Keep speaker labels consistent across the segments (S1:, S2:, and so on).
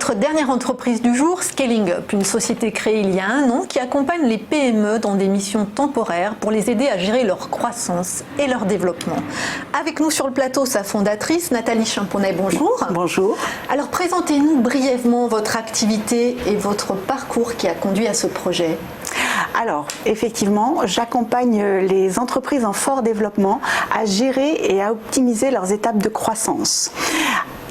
S1: notre dernière entreprise du jour, Scaling Up, une société créée il y a 1 an qui accompagne les PME dans des missions temporaires pour les aider à gérer leur croissance et leur développement. Avec nous sur le plateau, sa fondatrice, Nathalie Champonnet, bonjour.
S2: Bonjour.
S1: Alors présentez-nous brièvement votre activité et votre parcours qui a conduit à ce projet.
S2: Alors, effectivement, j'accompagne les entreprises en fort développement à gérer et à optimiser leurs étapes de croissance.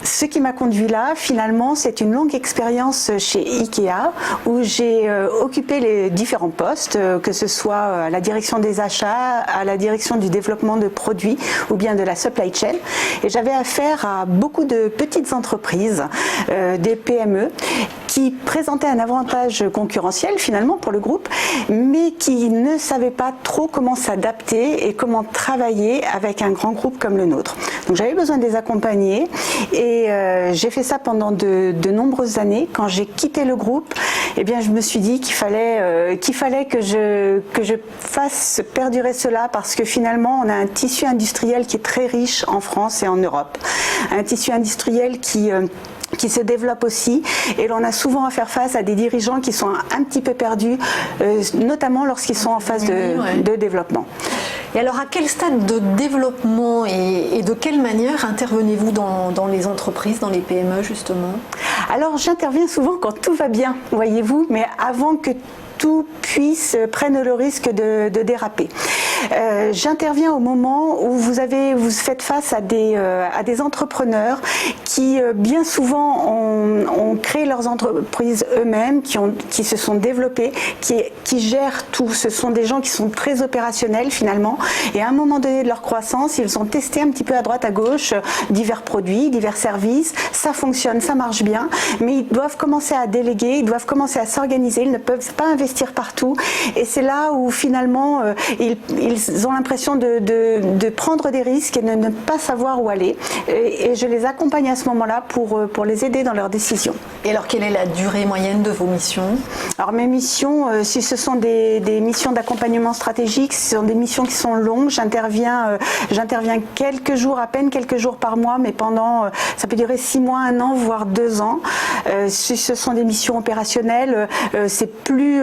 S2: Ce qui m'a conduit là, finalement, c'est une longue expérience chez Ikea où j'ai occupé les différents postes, que ce soit à la direction des achats, à la direction du développement de produits ou bien de la supply chain. Et j'avais affaire à beaucoup de petites entreprises, des PME, qui présentaient un avantage concurrentiel finalement pour le groupe, mais qui ne savaient pas trop comment s'adapter et comment travailler avec un grand groupe comme le nôtre. Donc j'avais besoin de les accompagner et j'ai fait ça pendant de nombreuses années. Quand j'ai quitté le groupe, eh bien, je me suis dit qu'il fallait que je fasse perdurer cela parce que finalement, on a un tissu industriel qui est très riche en France et en Europe. Un tissu industriel qui se développe aussi, et l'on a souvent à faire face à des dirigeants qui sont un petit peu perdus, notamment lorsqu'ils sont en phase de développement.
S1: Et alors, à quel stade de développement et de quelle manière intervenez-vous dans les entreprises, dans les PME justement?
S2: Alors, j'interviens souvent quand tout va bien, voyez-vous, mais avant que tout prenne le risque de déraper. J'interviens au moment où vous faites face à des entrepreneurs qui bien souvent ont créé leurs entreprises eux-mêmes, qui se sont développés, qui gèrent tout. Ce sont des gens qui sont très opérationnels finalement, et à un moment donné de leur croissance, ils ont testé un petit peu à droite à gauche divers produits, divers services, ça fonctionne, ça marche bien, mais ils doivent commencer à déléguer, ils doivent commencer à s'organiser, ils ne peuvent pas investir partout, et c'est là où finalement ils ont l'impression de prendre des risques et de ne pas savoir où aller, et je les accompagne à ce moment-là pour les aider dans leurs décisions.
S1: Et alors, quelle est la durée moyenne de vos missions?
S2: Alors mes missions, si ce sont des missions d'accompagnement stratégique, ce sont des missions qui sont longues. J'interviens quelques jours, à peine quelques jours par mois, mais ça peut durer 6 mois, 1 an, voire 2 ans. Si ce sont des missions opérationnelles, c'est plus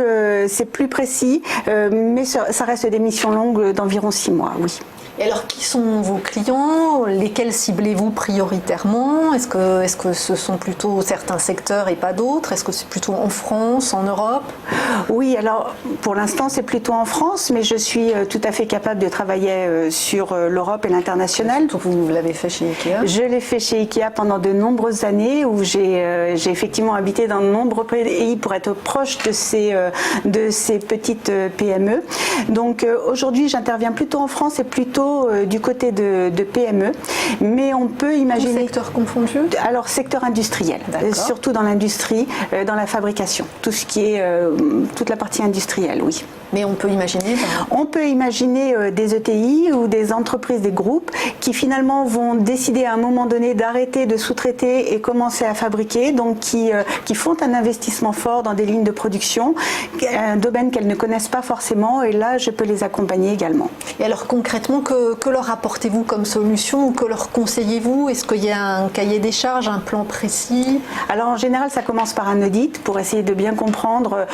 S2: précis, mais ça reste des missions longues d'environ 6 mois, oui.
S1: Et alors, qui sont vos clients? Lesquels ciblez-vous prioritairement? Est-ce que ce sont plutôt certains secteurs et pas d'autres? Est-ce que c'est plutôt en France, en Europe?
S2: Oui, alors pour l'instant c'est plutôt en France, mais je suis tout à fait capable de travailler sur l'Europe et l'international.
S1: Vous l'avez fait chez Ikea?
S2: Je l'ai fait chez Ikea pendant de nombreuses années, où j'ai effectivement habité dans de nombreux pays pour être proche de ces petites PME. Donc aujourd'hui j'interviens plutôt en France et plutôt du côté de PME, mais on peut imaginer...
S1: Tout secteur confondu?
S2: Alors secteur industriel, surtout dans l'industrie, dans la fabrication, tout ce qui est toute la partie industrielle, oui.
S1: Mais on peut imaginer?
S2: On peut imaginer des ETI ou des entreprises, des groupes qui finalement vont décider à un moment donné d'arrêter de sous-traiter et commencer à fabriquer, donc qui font un investissement fort dans des lignes de production, un domaine qu'elles ne connaissent pas forcément, et là je peux les accompagner également.
S1: Et alors concrètement, que leur apportez-vous comme solution ou que leur conseillez-vous? Est-ce qu'il y a un cahier des charges, un plan précis?
S2: Alors en général ça commence par un audit pour essayer de bien comprendre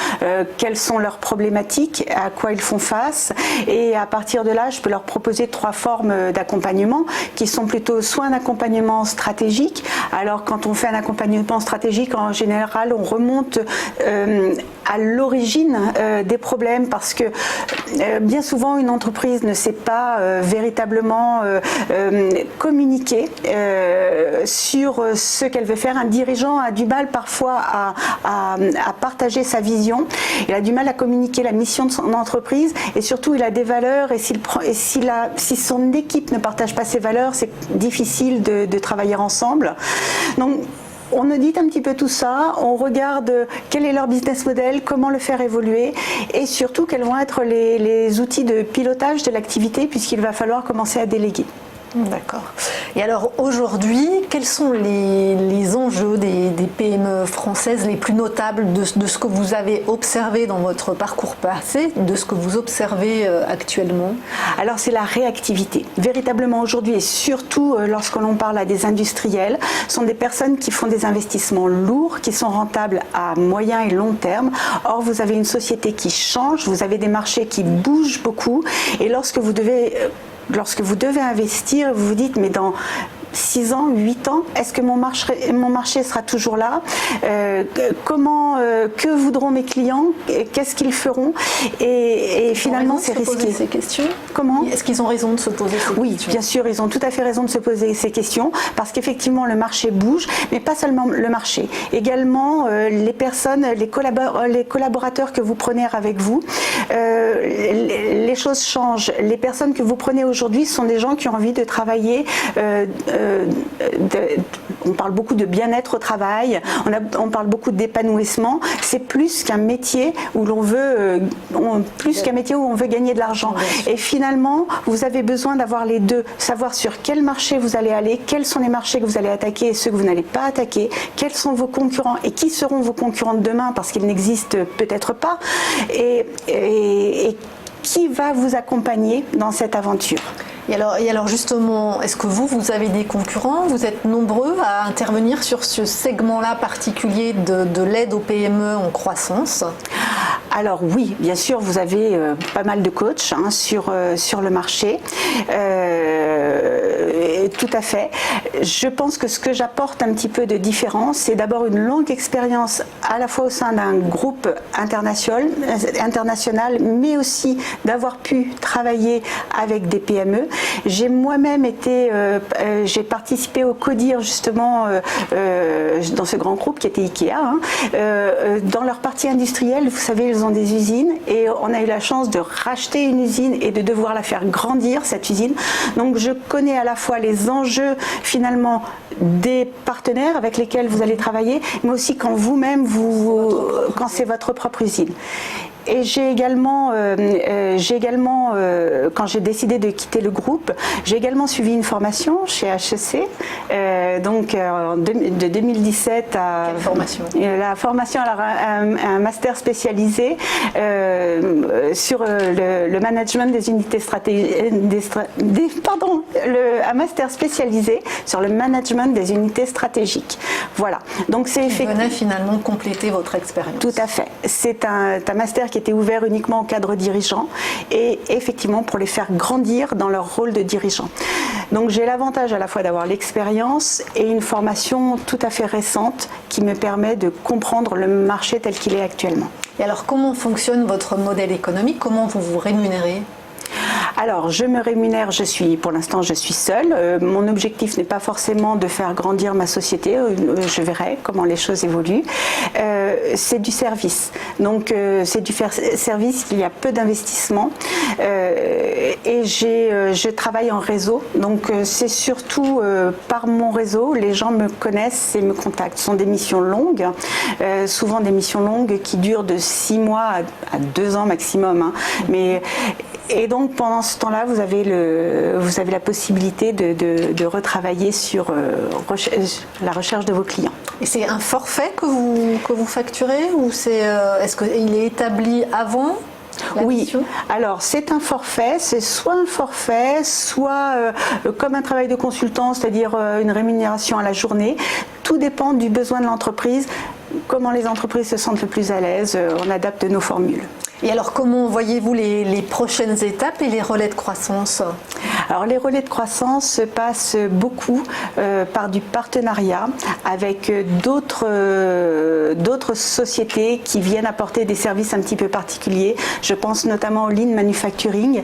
S2: quelles sont leurs problématiques, à quoi ils font face, et à partir de là je peux leur proposer 3 formes d'accompagnement qui sont plutôt soit un accompagnement stratégique. Alors quand on fait un accompagnement stratégique, en général on remonte à l'origine des problèmes, parce que bien souvent une entreprise ne sait pas véritablement communiquer sur ce qu'elle veut faire. Un dirigeant a du mal parfois à partager sa vision, il a du mal à communiquer la mission de son entreprise, et surtout il a des valeurs, et si son équipe ne partage pas ses valeurs, c'est difficile de travailler ensemble. Donc on audite un petit peu tout ça, on regarde quel est leur business model, comment le faire évoluer, et surtout quels vont être les outils de pilotage de l'activité, puisqu'il va falloir commencer à déléguer.
S1: D'accord. Et alors aujourd'hui, quels sont les enjeux des PME françaises les plus notables de ce que vous avez observé dans votre parcours passé, de ce que vous observez actuellement?
S2: Alors c'est la réactivité. Véritablement aujourd'hui, et surtout lorsque l'on parle à des industriels, sont des personnes qui font des investissements lourds, qui sont rentables à moyen et long terme. Or vous avez une société qui change, vous avez des marchés qui bougent beaucoup, et lorsque vous devez investir, vous vous dites mais dans 6 ans, 8 ans, est-ce que mon marché sera toujours là? Que voudront mes clients? Qu'est-ce qu'ils feront? Et finalement, c'est risqué.
S1: Poser ces questions.
S2: Comment?
S1: Est-ce qu'ils ont raison de se poser ces questions?
S2: Oui, bien sûr, ils ont tout à fait raison de se poser ces questions parce qu'effectivement, le marché bouge, mais pas seulement le marché. Également, les personnes, les collaborateurs que vous prenez avec vous, les choses changent. Les personnes que vous prenez aujourd'hui sont des gens qui ont envie de travailler. On parle beaucoup de bien-être au travail, on parle beaucoup d'épanouissement. C'est plus qu'un métier où l'on veut, gagner de l'argent. Et finalement, vous avez besoin d'avoir les deux, savoir sur quel marché vous allez aller, quels sont les marchés que vous allez attaquer et ceux que vous n'allez pas attaquer, quels sont vos concurrents et qui seront vos concurrents de demain parce qu'ils n'existent peut-être pas, et qui va vous accompagner dans cette aventure.
S1: Et alors justement, est-ce que vous avez des concurrents? Vous êtes nombreux à intervenir sur ce segment-là particulier de l'aide aux PME en croissance?
S2: Alors oui, bien sûr, vous avez pas mal de coachs sur le marché. Tout à fait. Je pense que ce que j'apporte un petit peu de différence, c'est d'abord une longue expérience à la fois au sein d'un groupe international, mais aussi d'avoir pu travailler avec des PME. J'ai moi-même j'ai participé au CODIR justement dans ce grand groupe qui était Ikea. Dans leur partie industrielle, vous savez, ils ont des usines et on a eu la chance de racheter une usine et de devoir la faire grandir, cette usine. Donc je connais à la fois les enjeux finalement des partenaires avec lesquels vous allez travailler, mais aussi quand vous-même, quand c'est votre propre usine. Et j'ai également, quand j'ai décidé de quitter le groupe, j'ai également suivi une formation chez HEC, de 2017 à...
S1: Quelle formation?
S2: La formation, alors un master spécialisé sur le management des unités stratégiques, un master spécialisé sur le management des unités stratégiques. Voilà. Donc c'est effectivement...
S1: Qui venait finalement compléter votre expérience.
S2: Tout à fait. C'est un master qui était ouvert uniquement aux cadres dirigeants et effectivement pour les faire grandir dans leur rôle de dirigeant. Donc j'ai l'avantage à la fois d'avoir l'expérience et une formation tout à fait récente qui me permet de comprendre le marché tel qu'il est actuellement.
S1: Et alors comment fonctionne votre modèle économique? Comment vous vous rémunérez?
S2: Alors, je me rémunère, pour l'instant, je suis seule. Mon objectif n'est pas forcément de faire grandir ma société. Je verrai comment les choses évoluent. C'est du service. Donc, c'est du service, il y a peu d'investissement. Et je travaille en réseau. Donc, c'est surtout par mon réseau, les gens me connaissent et me contactent. Ce sont des missions longues, souvent des missions longues qui durent de 6 mois à 2 ans maximum. Et donc pendant ce temps-là, vous avez la possibilité de retravailler sur la recherche de vos clients.
S1: Et c'est un forfait que vous facturez ou est-ce qu'il est établi avant?
S2: Oui, alors c'est un forfait, c'est soit un forfait, soit comme un travail de consultant, c'est-à-dire une rémunération à la journée. Tout dépend du besoin de l'entreprise. Comment les entreprises se sentent le plus à l'aise, on adapte nos formules.
S1: Et alors comment voyez-vous les prochaines étapes et les relais de croissance?
S2: Alors les relais de croissance passent beaucoup par du partenariat avec d'autres sociétés qui viennent apporter des services un petit peu particuliers. Je pense notamment au lean manufacturing.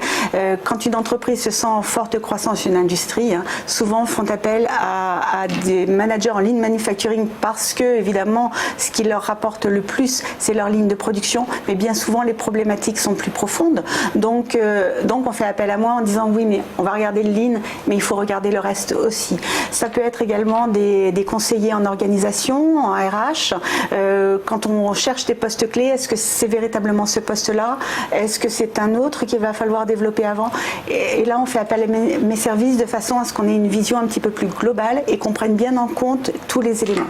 S2: Quand une entreprise se sent en forte croissance, une industrie, souvent font appel à des managers en lean manufacturing parce que évidemment ce qui leur rapporte le plus c'est leur ligne de production, mais bien souvent les problématiques sont plus profondes. Donc on fait appel à moi en disant oui mais on va regarder le lean, mais il faut regarder le reste aussi. Ça peut être également des conseillers en organisation, en RH. Quand on cherche des postes clés, est-ce que c'est véritablement ce poste-là? Est-ce que c'est un autre qu'il va falloir développer avant? Et là, on fait appel à mes services de façon à ce qu'on ait une vision un petit peu plus globale et qu'on prenne bien en compte tous les éléments.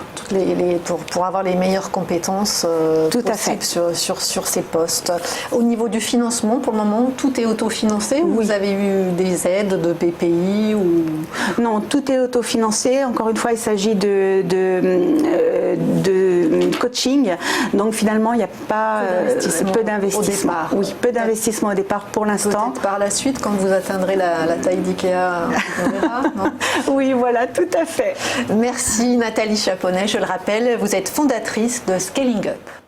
S1: Pour avoir les meilleures compétences possibles sur ces postes. Au niveau du financement, pour le moment, tout est autofinancé ou vous avez eu des aides de BPI ou...
S2: Non, tout est autofinancé. Encore une fois, il s'agit de coaching. Donc finalement, il n'y a pas peu d'investissement. Oui, peu d'investissement au départ pour l'instant.
S1: Peut-être par la suite, quand vous atteindrez la taille d'IKEA, on verra, non?
S2: Oui, voilà, tout à fait.
S1: Merci Nathalie Chaponnet. Je le rappelle, vous êtes fondatrice de Scaling Up.